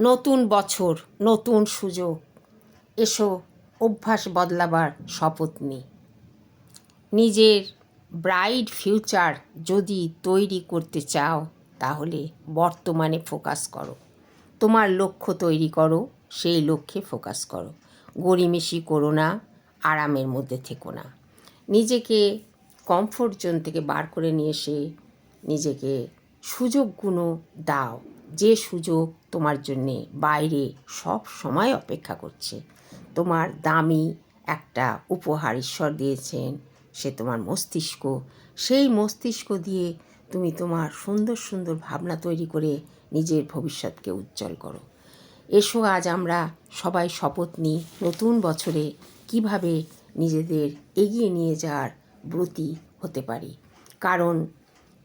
নতুন বছর, নতুন সুযোগ। এসো অভ্যাস বদলাবার শপথ নিই। নিজের ব্রাইট ফিউচার যদি তৈরি করতে চাও, তাহলে বর্তমানে ফোকাস করো। তোমার লক্ষ্য তৈরি করো, সেই লক্ষ্যে ফোকাস করো। গড়িমেষি করো না, আরামের মধ্যে থেকো না। নিজেকে কমফোর্ট জোন থেকে বার করে নিয়ে এসে নিজেকে সুযোগগুলো দাও, যে সুযোগ তোমার জন্যে বাইরে সব সময় অপেক্ষা করছে। তোমার দামি একটা উপহার ঈশ্বর দিয়েছেন, সে তোমার মস্তিষ্ক। সেই মস্তিষ্ক দিয়ে তুমি তোমার সুন্দর সুন্দর ভাবনা তৈরি করে নিজের ভবিষ্যৎকে উজ্জ্বল করো। এসো আজ আমরা সবাই শপথ নিই নতুন বছরে কিভাবে নিজেদের এগিয়ে নিয়ে যাওয়ার ব্রতী হতে পারি। কারণ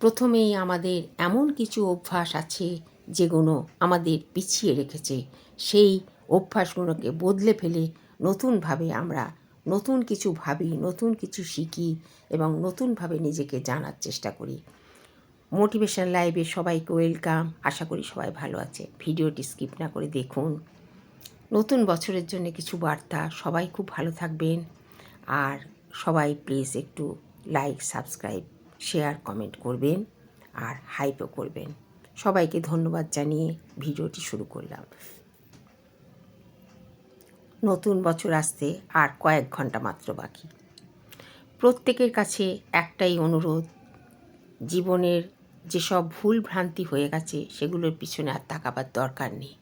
প্রথমেই আমাদের এমন কিছু অভ্যাস আছে যেগুলো আমাদের পিছিয়ে রেখেছে। সেই অভ্যাসগুলোকে বদলে ফেলে নতুনভাবে আমরা নতুন কিছু ভাবি, নতুন কিছু শিখি এবং নতুনভাবে নিজেকে জানার চেষ্টা করি। মোটিভেশন লাইভে সবাইকে ওয়েলকাম। আশা করি সবাই ভালো আছে। ভিডিওটি স্কিপ না করে দেখুন। নতুন বছরের জন্য কিছু বার্তা। সবাই খুব ভালো থাকবেন। আর সবাই প্লিজ একটু লাইক, সাবস্ক্রাইব, শেয়ার, কমেন্ট করবেন আর হাইপও করবেন। সবাইকে ধন্যবাদ জানিয়ে ভিডিওটি শুরু করলাম। নতুন বছর আসতে আর কয়েক ঘন্টা মাত্র বাকি। প্রত্যেকের কাছে একটাই অনুরোধ, জীবনের যেসব ভুল ভ্রান্তি হয়ে গেছে সেগুলোর পিছনে আর তাকাবার দরকার নেই।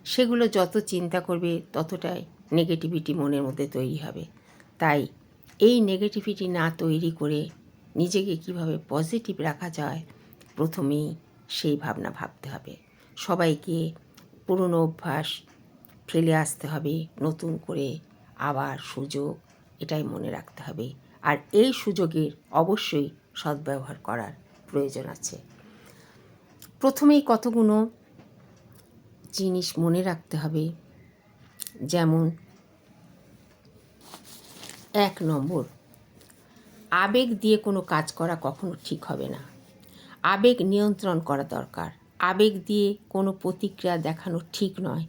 সেগুলো যত চিন্তা করবে ততটাই নেগেটিভিটি মনের মধ্যে তৈরি হবে। তাই এই নেগেটিভিটি না তৈরি করে নিজেকে কিভাবে পজিটিভ রাখা যায়, প্রথমেই সেই ভাবনা ভাবতে হবে। সবাইকে পুরনো অভ্যাস ফেলে আসতে হবে, নতুন করে আবার সুযোগ, এটাই মনে রাখতে হবে। আর এই সুযোগের অবশ্যই সদ্ব্যবহার করার প্রয়োজন আছে। প্রথমেই কতগুলো জিনিস মনে রাখতে হবে, যেমন 1 নম্বর, আবেগ দিয়ে কোনো কাজ করা কখনো ঠিক হবে না। আবেগ নিয়ন্ত্রণ করা দরকার। আবেগ দিয়ে কোনো প্রতিক্রিয়া দেখানো ঠিক নয়।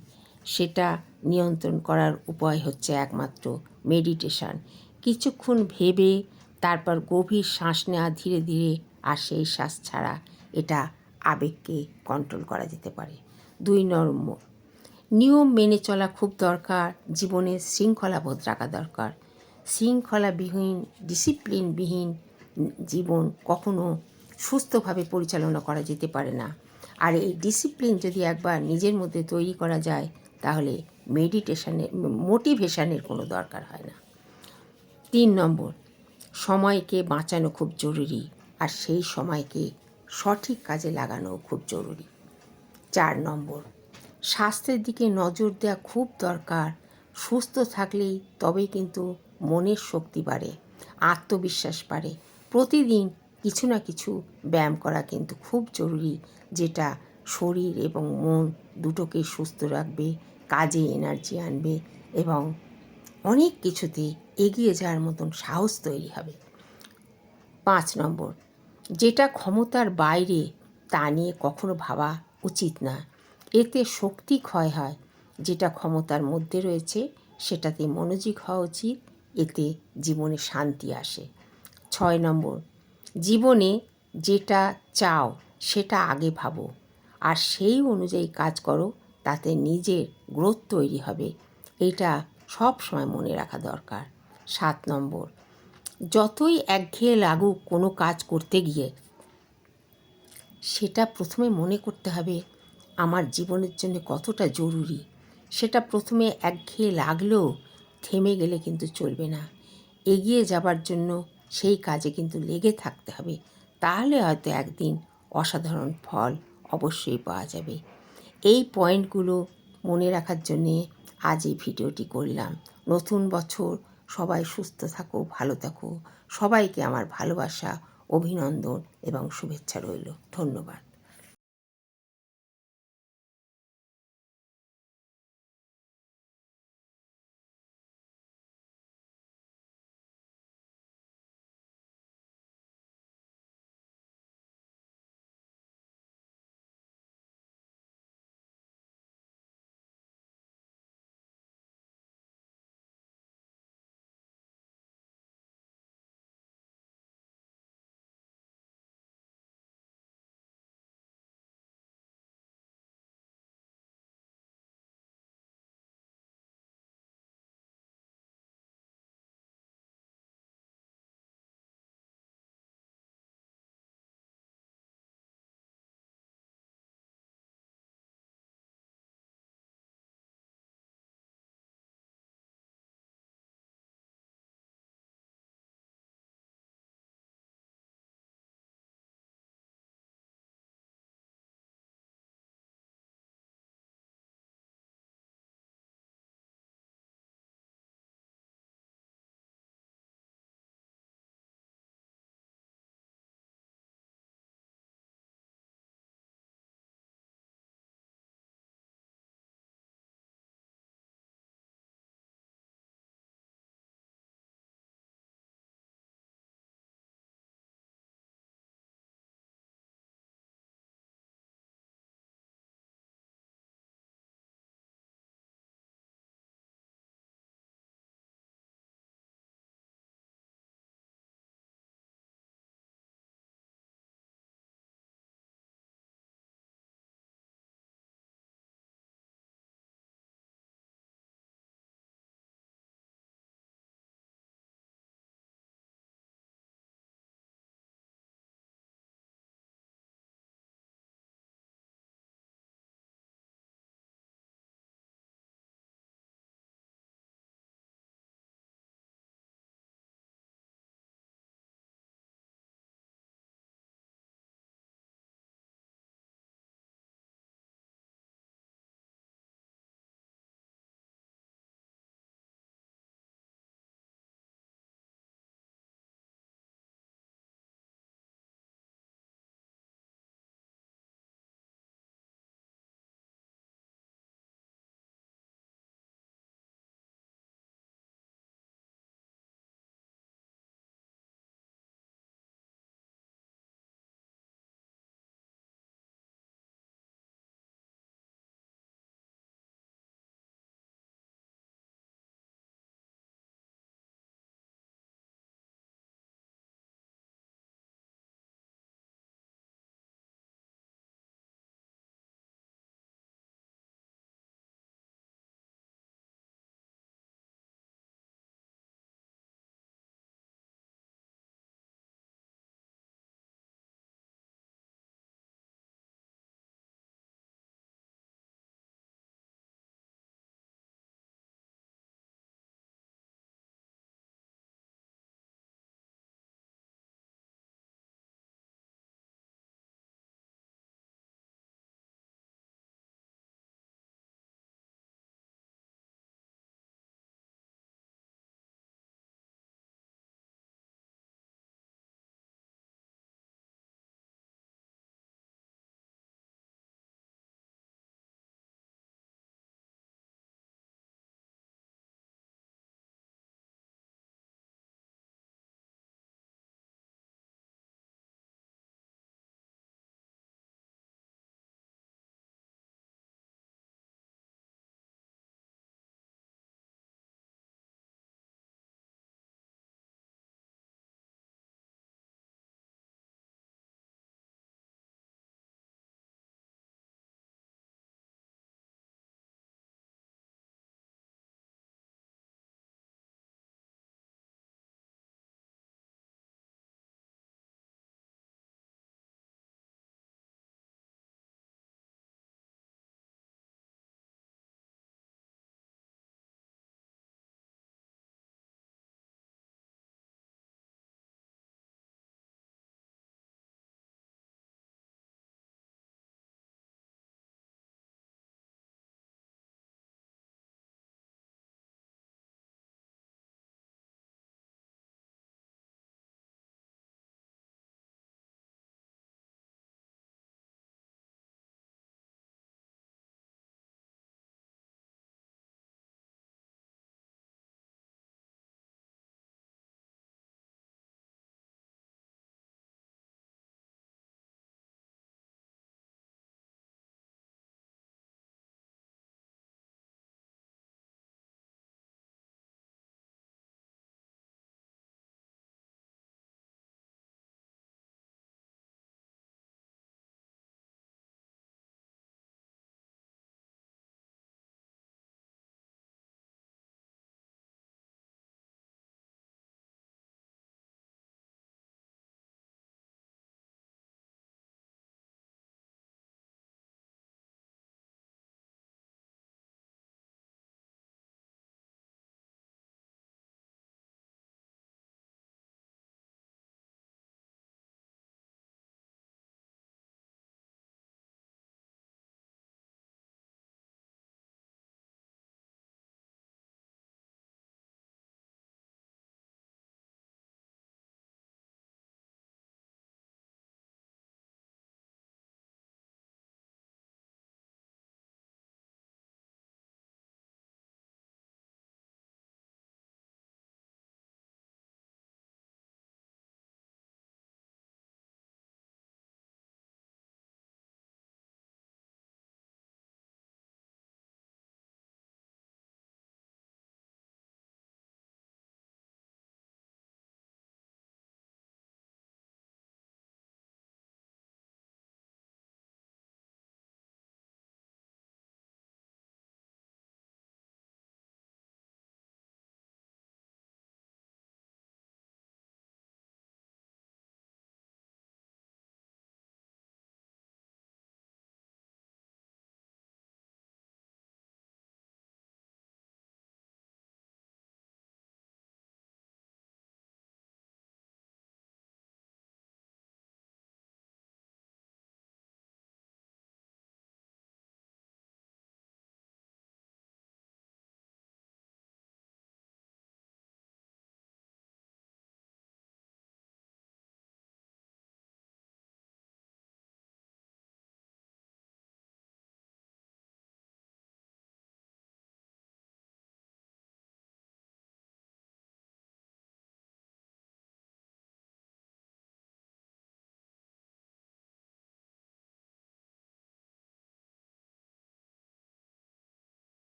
সেটা নিয়ন্ত্রণ করার উপায় হচ্ছে একমাত্র মেডিটেশন। কিছুক্ষণ ভেবে তারপর গভীর শ্বাস নেওয়া, ধীরে ধীরে, আর সেই শ্বাস ছাড়া, এটা আবেগকে কন্ট্রোল করা যেতে পারে। 2 নম্বর, নিয়ম মেনে চলা খুব দরকার। জীবনে শৃঙ্খলাবোধ রাখা দরকার। শৃঙ্খলাবিহীন, ডিসিপ্লিনবিহীন জীবন কখনো সুস্থভাবে পরিচালনা করা যেতে পারে না। আর এই ডিসিপ্লিন যদি একবার নিজের মধ্যে তৈরি করা যায়, তাহলে মোটিভেশনের কোনো দরকার হয় না। 3 নম্বর, সময়কে বাঁচানো খুব জরুরি, আর সেই সময়কে সঠিক কাজে লাগানোও খুব জরুরি। 4 নম্বর, স্বাস্থ্যের দিকে নজর দেওয়া খুব দরকার। সুস্থ থাকলেই তবেই কিন্তু মনের শক্তি বাড়ে, আত্মবিশ্বাস বাড়ে। প্রতিদিন কিছু না কিছু ব্যায়াম করা কিন্তু খুব জরুরি, যেটা শরীর এবং মন দুটোকেই সুস্থ রাখবে, কাজে এনার্জি আনবে এবং অনেক কিছুতে এগিয়ে যাওয়ার মতন সাহস তৈরি হবে। 5 নম্বর, যেটা ক্ষমতার বাইরে তা নিয়ে কখনো ভাবা উচিত না। এতে শক্তি ক্ষয় হয়। যেটা ক্ষমতার মধ্যে রয়েছে সেটাতে মনোযোগী হওয়া উচিত, এতে জীবনে শান্তি আসে। 6 নম্বর, জীবনে যেটা চাও সেটা আগে ভাবো, আর সেই অনুযায়ী কাজ করো, তাতে নিজের গ্রোথ তৈরি হবে। এটা সব সময় মনে রাখা দরকার। 7 নম্বর, যতই একঘেয়ে লাগুক কোনো কাজ করতে গিয়ে, সেটা প্রথমে মনে করতে হবে আমার জীবনের জন্য কতটা জরুরি। সেটা প্রথমে একঘেয়ে লাগলেও থেমে গেলে কিন্তু চলবে না। এগিয়ে যাবার জন্য সেই কাজে কিন্তু লেগে থাকতে হবে। তাহলে হয়তো একদিন অসাধারণ ফল অবশ্যই পাওয়া যাবে। এই পয়েন্টগুলো মনে রাখার জন্যে আজ এই ভিডিওটি করলাম। নতুন বছর, সবাই সুস্থ থাকো, ভালো থাকো। সবাইকে আমার ভালোবাসা, অভিনন্দন এবং শুভেচ্ছা রইল। ধন্যবাদ।